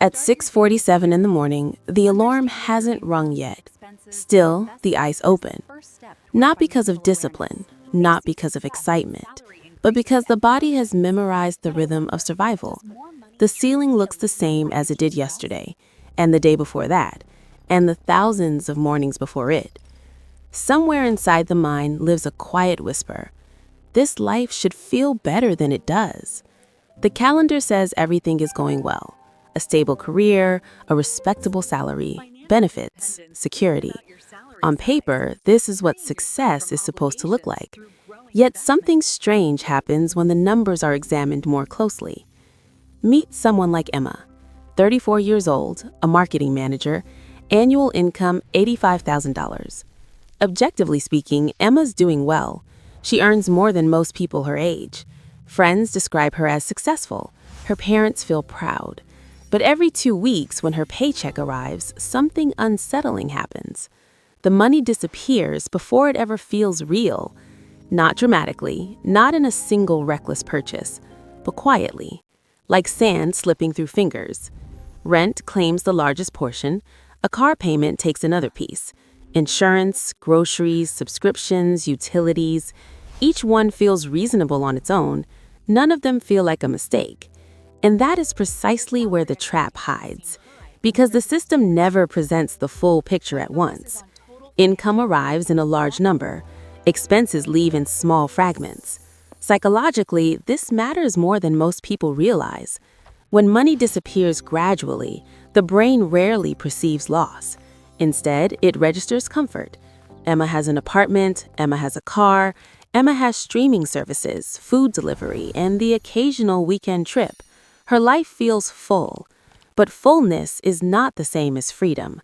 At 6:47 in the morning, the alarm hasn't rung yet. Still, the eyes open. Not because of discipline, not because of excitement, but because the body has memorized the rhythm of survival. The ceiling looks the same as it did yesterday, and the day before that, and the thousands of mornings before it. Somewhere inside the mind lives a quiet whisper. This life should feel better than it does. The calendar says everything is going well. A stable career, a respectable salary, benefits, security. On paper, this is what success is supposed to look like. Yet something strange happens when the numbers are examined more closely. Meet someone like Emma, 34 years old, a marketing manager, annual income $85,000. Objectively speaking, Emma's doing well. She earns more than most people her age. Friends describe her as successful. Her parents feel proud. But every 2 weeks, when her paycheck arrives, something unsettling happens. The money disappears before it ever feels real. Not dramatically, not in a single reckless purchase, but quietly, like sand slipping through fingers. Rent claims the largest portion. A car payment takes another piece. Insurance, groceries, subscriptions, utilities. Each one feels reasonable on its own. None of them feel like a mistake. And that is precisely where the trap hides, because the system never presents the full picture at once. Income arrives in a large number. Expenses leave in small fragments. Psychologically, this matters more than most people realize. When money disappears gradually, the brain rarely perceives loss. Instead, it registers comfort. Emma has an apartment, Emma has a car, Emma has streaming services, food delivery, and the occasional weekend trip. Her life feels full, but fullness is not the same as freedom.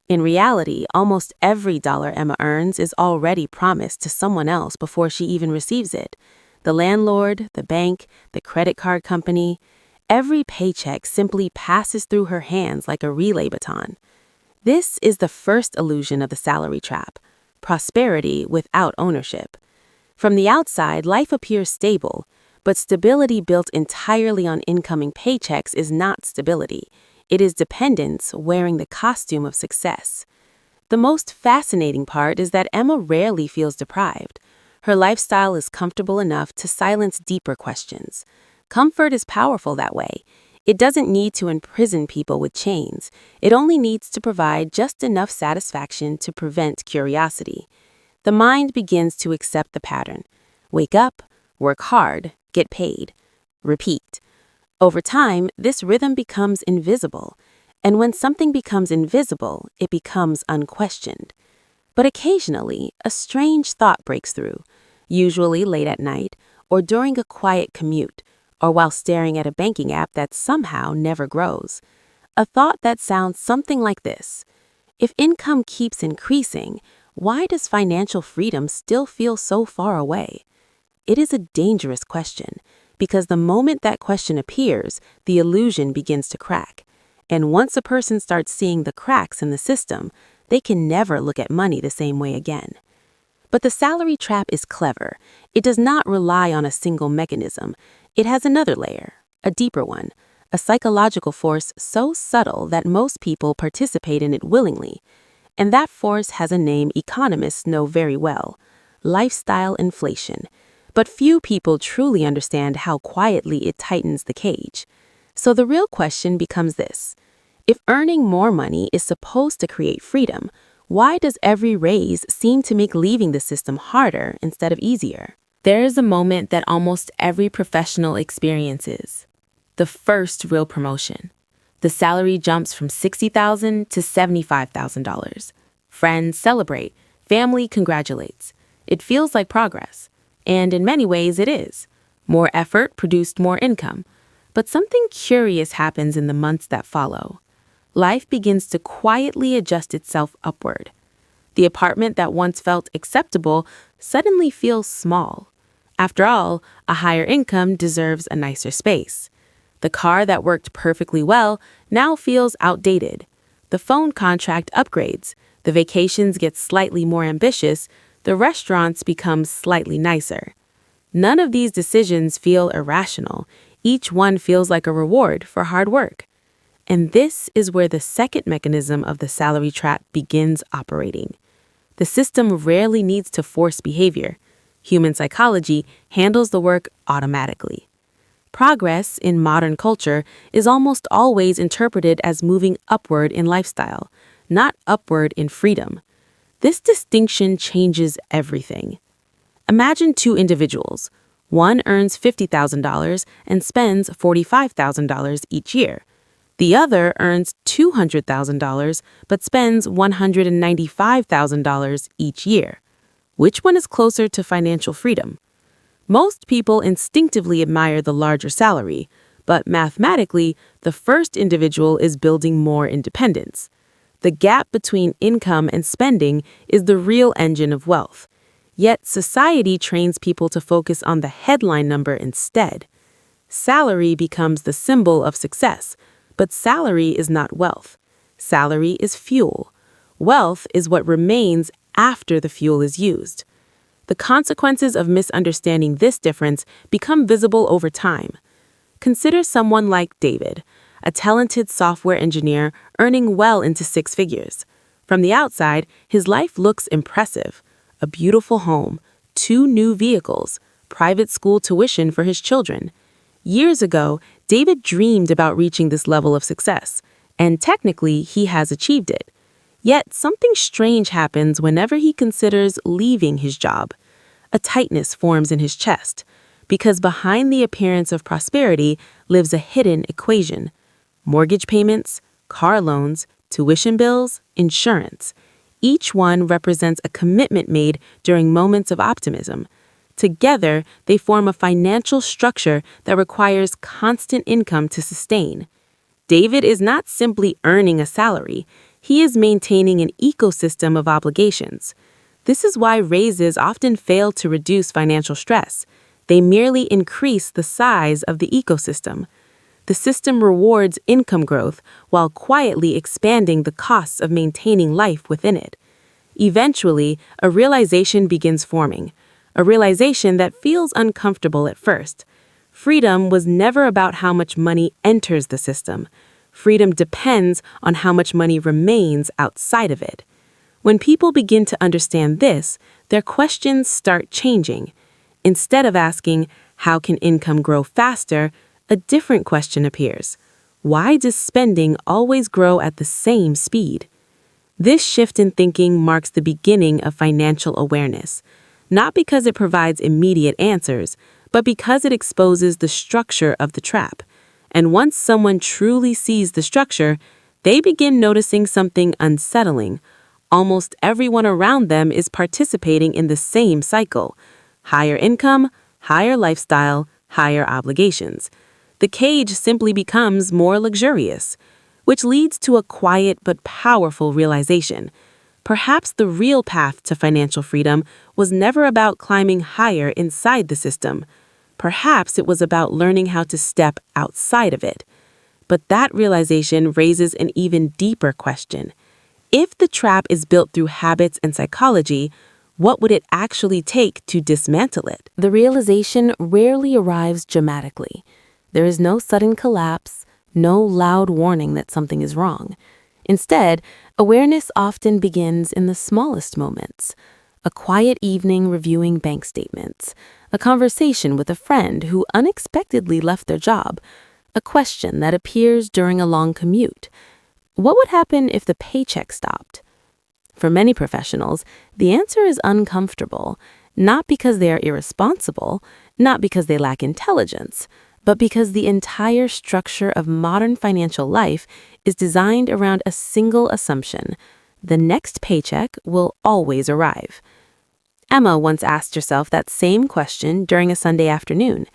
In reality, almost every dollar Emma earns is already promised to someone else before she even receives it. The landlord, the bank, the credit card company. Every paycheck simply passes through her hands like a relay baton. This is the first illusion of the salary trap: prosperity without ownership. From the outside, life appears stable. But stability built entirely on incoming paychecks is not stability. It is dependence wearing the costume of success. The most fascinating part is that Emma rarely feels deprived. Her lifestyle is comfortable enough to silence deeper questions. Comfort is powerful that way. It doesn't need to imprison people with chains. It only needs to provide just enough satisfaction to prevent curiosity. The mind begins to accept the pattern. Wake up, work hard, get paid. Repeat. Over time, this rhythm becomes invisible. And when something becomes invisible, it becomes unquestioned. But occasionally, a strange thought breaks through, usually late at night, or during a quiet commute, or while staring at a banking app that somehow never grows. A thought that sounds something like this: if income keeps increasing, why does financial freedom still feel so far away? It is a dangerous question, because the moment that question appears, the illusion begins to crack. And once a person starts seeing the cracks in the system, they can never look at money the same way again. But the salary trap is clever. It does not rely on a single mechanism. It has another layer, a deeper one, a psychological force so subtle that most people participate in it willingly. And that force has a name economists know very well: lifestyle inflation. But few people truly understand how quietly it tightens the cage. So the real question becomes this: if earning more money is supposed to create freedom, why does every raise seem to make leaving the system harder instead of easier? There is a moment that almost every professional experiences: the first real promotion. The salary jumps from $60,000 to $75,000. Friends celebrate, family congratulates. It feels like progress. And in many ways it is. More effort produced more income. But something curious happens in the months that follow. Life begins to quietly adjust itself upward. The apartment that once felt acceptable suddenly feels small. After all, a higher income deserves a nicer space. The car that worked perfectly well now feels outdated. The phone contract upgrades. The vacations get slightly more ambitious. The restaurants become slightly nicer. None of these decisions feel irrational. Each one feels like a reward for hard work. And this is where the second mechanism of the salary trap begins operating. The system rarely needs to force behavior. Human psychology handles the work automatically. Progress in modern culture is almost always interpreted as moving upward in lifestyle, not upward in freedom. This distinction changes everything. Imagine two individuals. One earns $50,000 and spends $45,000 each year. The other earns $200,000 but spends $195,000 each year. Which one is closer to financial freedom? Most people instinctively admire the larger salary, but mathematically, the first individual is building more independence. The gap between income and spending is the real engine of wealth. Yet society trains people to focus on the headline number instead. Salary becomes the symbol of success, but salary is not wealth. Salary is fuel. Wealth is what remains after the fuel is used. The consequences of misunderstanding this difference become visible over time. Consider someone like David, a talented software engineer earning well into six figures. From the outside, his life looks impressive. A beautiful home, 2 new vehicles, private school tuition for his children. Years ago, David dreamed about reaching this level of success, and technically he has achieved it. Yet something strange happens whenever he considers leaving his job. A tightness forms in his chest, because behind the appearance of prosperity lives a hidden equation. Mortgage payments, car loans, tuition bills, insurance. Each one represents a commitment made during moments of optimism. Together, they form a financial structure that requires constant income to sustain. David is not simply earning a salary, he is maintaining an ecosystem of obligations. This is why raises often fail to reduce financial stress. They merely increase the size of the ecosystem. The system rewards income growth while quietly expanding the costs of maintaining life within it. Eventually, a realization begins forming, a realization that feels uncomfortable at first. Freedom was never about how much money enters the system. Freedom depends on how much money remains outside of it. When people begin to understand this, their questions start changing. Instead of asking, how can income grow faster? A different question appears. Why does spending always grow at the same speed? This shift in thinking marks the beginning of financial awareness, not because it provides immediate answers, but because it exposes the structure of the trap. And once someone truly sees the structure, they begin noticing something unsettling. Almost everyone around them is participating in the same cycle. Higher income, higher lifestyle, higher obligations. The cage simply becomes more luxurious, which leads to a quiet but powerful realization. Perhaps the real path to financial freedom was never about climbing higher inside the system. Perhaps it was about learning how to step outside of it. But that realization raises an even deeper question. If the trap is built through habits and psychology, what would it actually take to dismantle it? The realization rarely arrives dramatically. There is no sudden collapse, no loud warning that something is wrong. Instead, awareness often begins in the smallest moments. A quiet evening reviewing bank statements, a conversation with a friend who unexpectedly left their job, a question that appears during a long commute. What would happen if the paycheck stopped? For many professionals, the answer is uncomfortable, not because they are irresponsible, not because they lack intelligence, but because the entire structure of modern financial life is designed around a single assumption: the next paycheck will always arrive. Emma once asked herself that same question during a Sunday afternoon.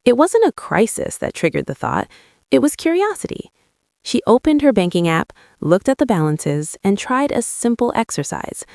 It wasn't a crisis that triggered the thought, it was curiosity. She opened her banking app, looked at the balances, and tried a simple exercise.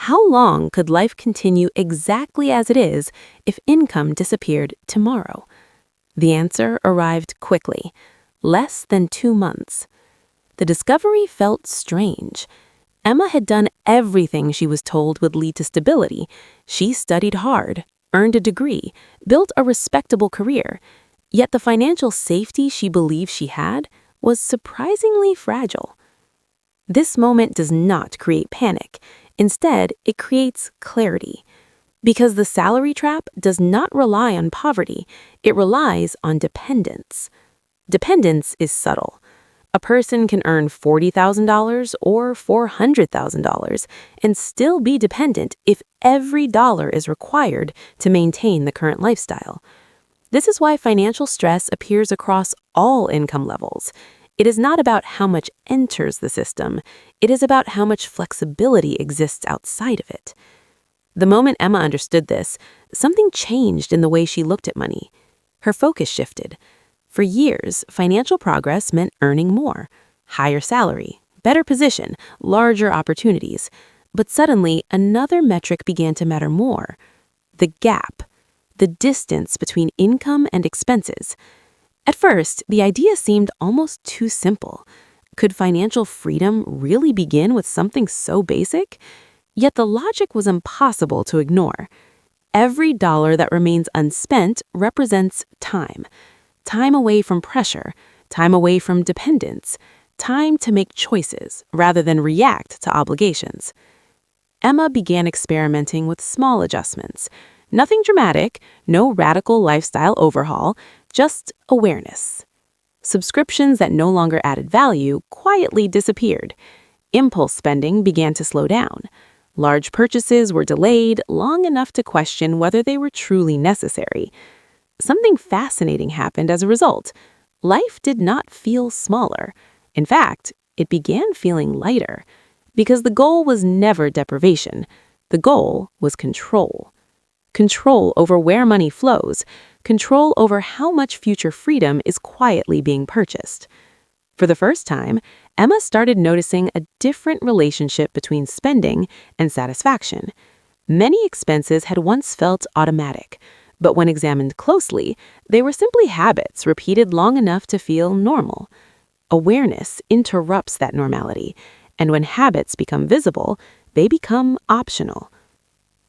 How long could life continue exactly as it is if income disappeared tomorrow? The answer arrived quickly, less than 2 months. The discovery felt strange. Emma had done everything she was told would lead to stability. She studied hard, earned a degree, built a respectable career. Yet the financial safety she believed she had was surprisingly fragile. This moment does not create panic. Instead, it creates clarity. Because the salary trap does not rely on poverty, it relies on dependence. Dependence is subtle. A person can earn $40,000 or $400,000 and still be dependent if every dollar is required to maintain the current lifestyle. This is why financial stress appears across all income levels. It is not about how much enters the system, it is about how much flexibility exists outside of it. The moment Emma understood this, something changed in the way she looked at money. Her focus shifted. For years, financial progress meant earning more, higher salary, better position, larger opportunities. But suddenly, another metric began to matter more: the gap, the distance between income and expenses. At first, the idea seemed almost too simple. Could financial freedom really begin with something so basic? Yet the logic was impossible to ignore. Every dollar that remains unspent represents time. Time away from pressure, time away from dependence, time to make choices rather than react to obligations. Emma began experimenting with small adjustments. Nothing dramatic, no radical lifestyle overhaul, just awareness. Subscriptions that no longer added value quietly disappeared. Impulse spending began to slow down. Large purchases were delayed long enough to question whether they were truly necessary. Something fascinating happened as a result. Life did not feel smaller. In fact, it began feeling lighter. Because the goal was never deprivation. The goal was control. Control over where money flows. Control over how much future freedom is quietly being purchased. For the first time, Emma started noticing a different relationship between spending and satisfaction. Many expenses had once felt automatic, but when examined closely, they were simply habits repeated long enough to feel normal. Awareness interrupts that normality, and when habits become visible, they become optional.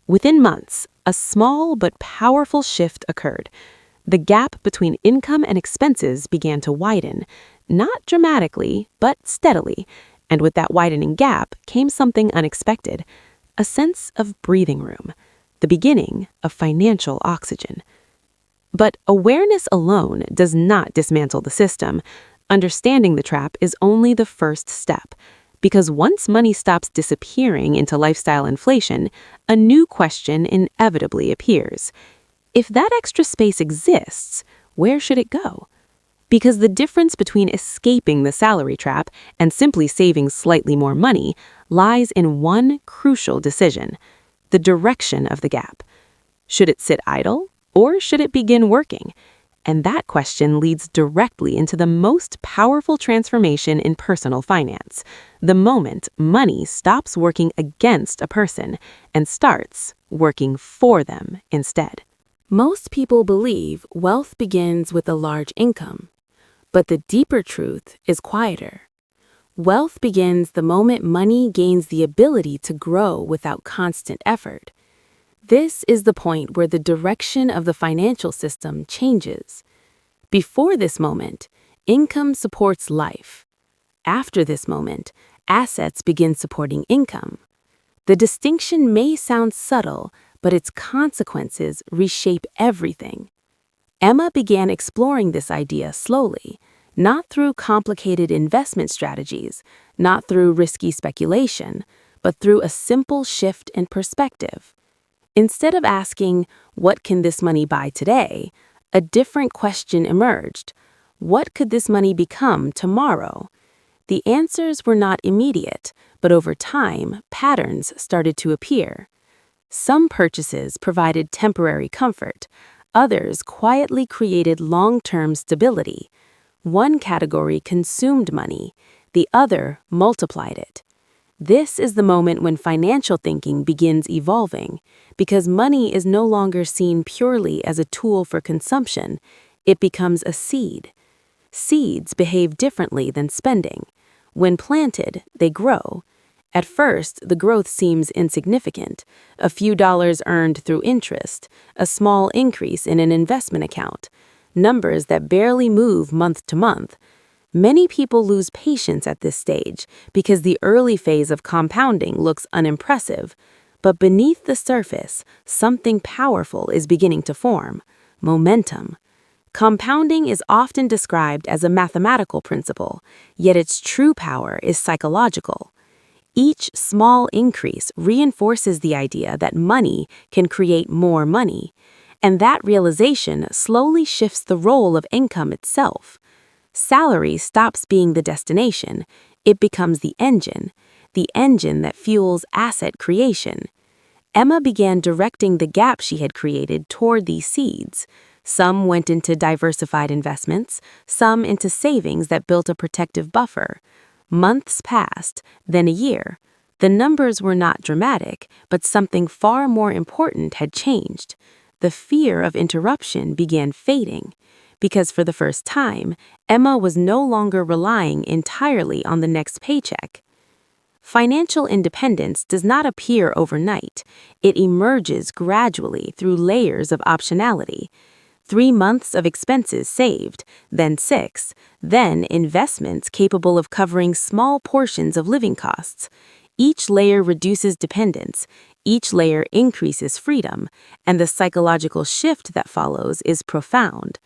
Within months, a small but powerful shift occurred. The gap between income and expenses began to widen, not dramatically, but steadily, and with that widening gap came something unexpected: a sense of breathing room, the beginning of financial oxygen. But awareness alone does not dismantle the system. Understanding the trap is only the first step, because once money stops disappearing into lifestyle inflation, a new question inevitably appears. If that extra space exists, where should it go? Because the difference between escaping the salary trap and simply saving slightly more money lies in one crucial decision: the direction of the gap. Should it sit idle, or should it begin working? And that question leads directly into the most powerful transformation in personal finance: the moment money stops working against a person and starts working for them instead. Most people believe wealth begins with a large income, but the deeper truth is quieter. Wealth begins the moment money gains the ability to grow without constant effort. This is the point where the direction of the financial system changes. Before this moment, income supports life. After this moment, assets begin supporting income. The distinction may sound subtle, but its consequences reshape everything. Emma began exploring this idea slowly, not through complicated investment strategies, not through risky speculation, but through a simple shift in perspective. Instead of asking, "What can this money buy today?" a different question emerged: "What could this money become tomorrow?" The answers were not immediate, but over time, patterns started to appear. Some purchases provided temporary comfort. Others quietly created long-term stability. One category consumed money, the other multiplied it. This is the moment when financial thinking begins evolving, because money is no longer seen purely as a tool for consumption. It becomes a seed. Seeds behave differently than spending. When planted, they grow. At first, the growth seems insignificant: a few dollars earned through interest, a small increase in an investment account, numbers that barely move month to month. Many people lose patience at this stage because the early phase of compounding looks unimpressive, but beneath the surface, something powerful is beginning to form: momentum. Compounding is often described as a mathematical principle, yet its true power is psychological. Each small increase reinforces the idea that money can create more money, and that realization slowly shifts the role of income itself. Salary stops being the destination, it becomes the engine that fuels asset creation. Emma began directing the gap she had created toward these seeds. Some went into diversified investments, some into savings that built a protective buffer. Months passed, then a year. The numbers were not dramatic, but something far more important had changed. The fear of interruption began fading, because for the first time, Emma was no longer relying entirely on the next paycheck. Financial independence does not appear overnight. It emerges gradually through layers of optionality. 3 months of expenses saved, then 6, then investments capable of covering small portions of living costs. Each layer reduces dependence, each layer increases freedom, and the psychological shift that follows is profound.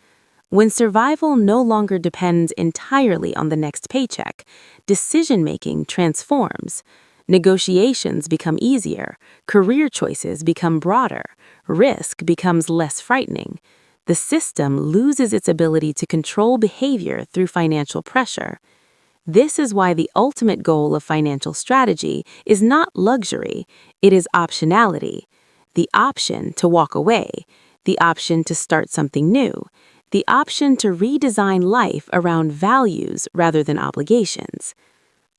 When survival no longer depends entirely on the next paycheck, decision-making transforms. Negotiations become easier, career choices become broader, risk becomes less frightening. The system loses its ability to control behavior through financial pressure. This is why the ultimate goal of financial strategy is not luxury, it is optionality. The option to walk away, the option to start something new, the option to redesign life around values rather than obligations.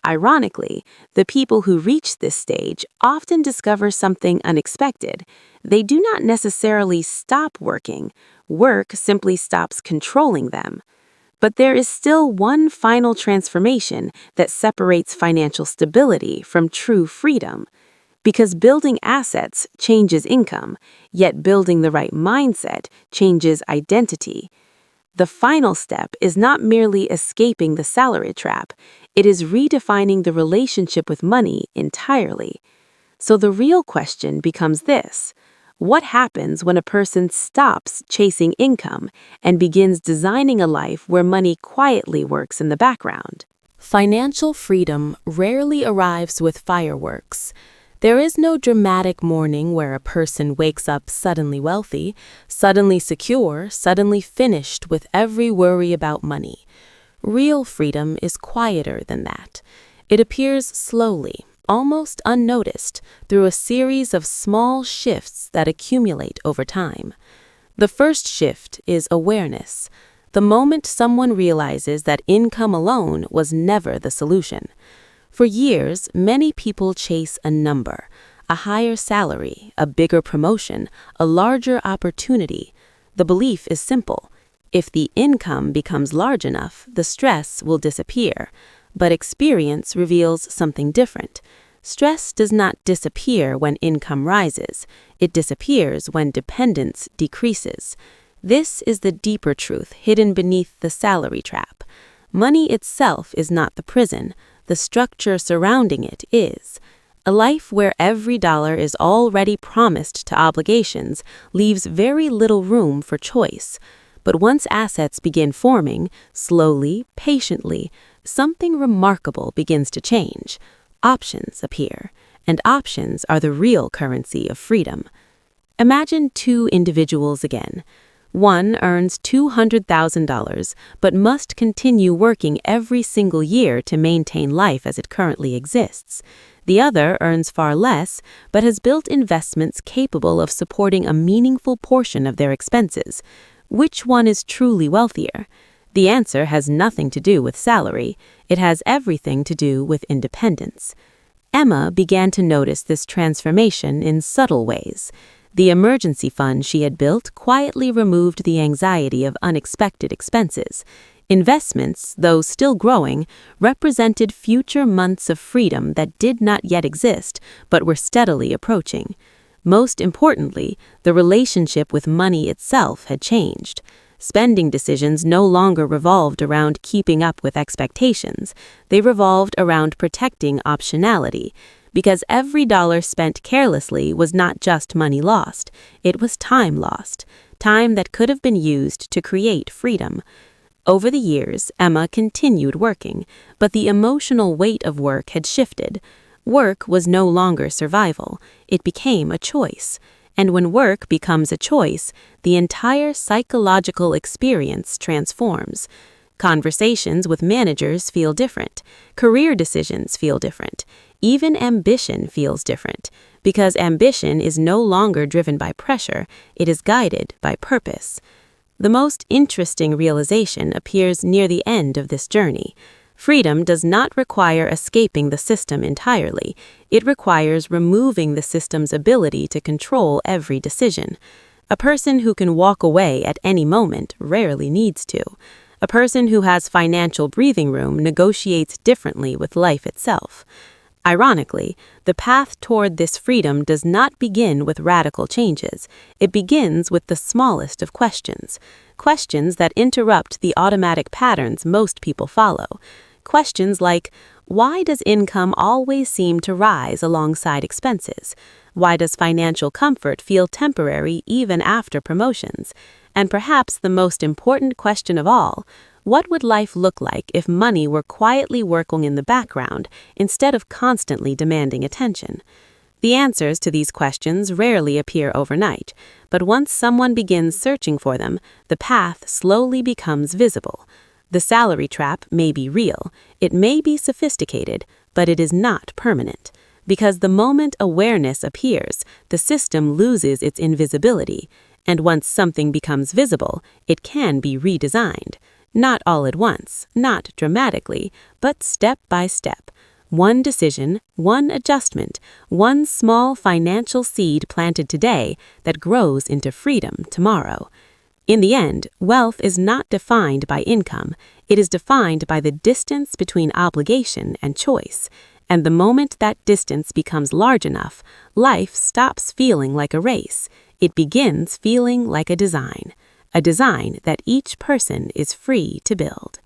Ironically, the people who reach this stage often discover something unexpected. They do not necessarily stop working. Work simply stops controlling them. But there is still one final transformation that separates financial stability from true freedom. Because building assets changes income, yet building the right mindset changes identity. The final step is not merely escaping the salary trap, it is redefining the relationship with money entirely. So the real question becomes this: what happens when a person stops chasing income and begins designing a life where money quietly works in the background? Financial freedom rarely arrives with fireworks. There is no dramatic morning where a person wakes up suddenly wealthy, suddenly secure, suddenly finished with every worry about money. Real freedom is quieter than that. It appears slowly, almost unnoticed, through a series of small shifts that accumulate over time. The first shift is awareness. The moment someone realizes that income alone was never the solution. For years, many people chase a number, a higher salary, a bigger promotion, a larger opportunity. The belief is simple: if the income becomes large enough, the stress will disappear. But experience reveals something different. Stress does not disappear when income rises. It disappears when dependence decreases. This is the deeper truth hidden beneath the salary trap. Money itself is not the prison. The structure surrounding it is. A life where every dollar is already promised to obligations leaves very little room for choice. But once assets begin forming, slowly, patiently, something remarkable begins to change. Options appear, and options are the real currency of freedom. Imagine 2 individuals again. One earns $200,000, but must continue working every single year to maintain life as it currently exists. The other earns far less, but has built investments capable of supporting a meaningful portion of their expenses. Which one is truly wealthier? The answer has nothing to do with salary. It has everything to do with independence. Emma began to notice this transformation in subtle ways. The emergency fund she had built quietly removed the anxiety of unexpected expenses. Investments, though still growing, represented future months of freedom that did not yet exist, but were steadily approaching. Most importantly, the relationship with money itself had changed. Spending decisions no longer revolved around keeping up with expectations. They revolved around protecting optionality, because every dollar spent carelessly was not just money lost, it was time lost, time that could have been used to create freedom. Over the years, Emma continued working, but the emotional weight of work had shifted. Work was no longer survival, it became a choice. And when work becomes a choice, the entire psychological experience transforms. Conversations with managers feel different. Career decisions feel different. Even ambition feels different, because ambition is no longer driven by pressure, it is guided by purpose. The most interesting realization appears near the end of this journey. Freedom does not require escaping the system entirely. It requires removing the system's ability to control every decision. A person who can walk away at any moment rarely needs to. A person who has financial breathing room negotiates differently with life itself. Ironically, the path toward this freedom does not begin with radical changes. It begins with the smallest of questions. Questions that interrupt the automatic patterns most people follow. Questions like, why does income always seem to rise alongside expenses? Why does financial comfort feel temporary even after promotions? And perhaps the most important question of all, what would life look like if money were quietly working in the background instead of constantly demanding attention? The answers to these questions rarely appear overnight, but once someone begins searching for them, the path slowly becomes visible. The salary trap may be real, it may be sophisticated, but it is not permanent. Because the moment awareness appears, the system loses its invisibility, and once something becomes visible, it can be redesigned. Not all at once, not dramatically, but step by step. One decision, one adjustment, one small financial seed planted today that grows into freedom tomorrow. In the end, wealth is not defined by income, it is defined by the distance between obligation and choice. And the moment that distance becomes large enough, life stops feeling like a race. It begins feeling like a design that each person is free to build.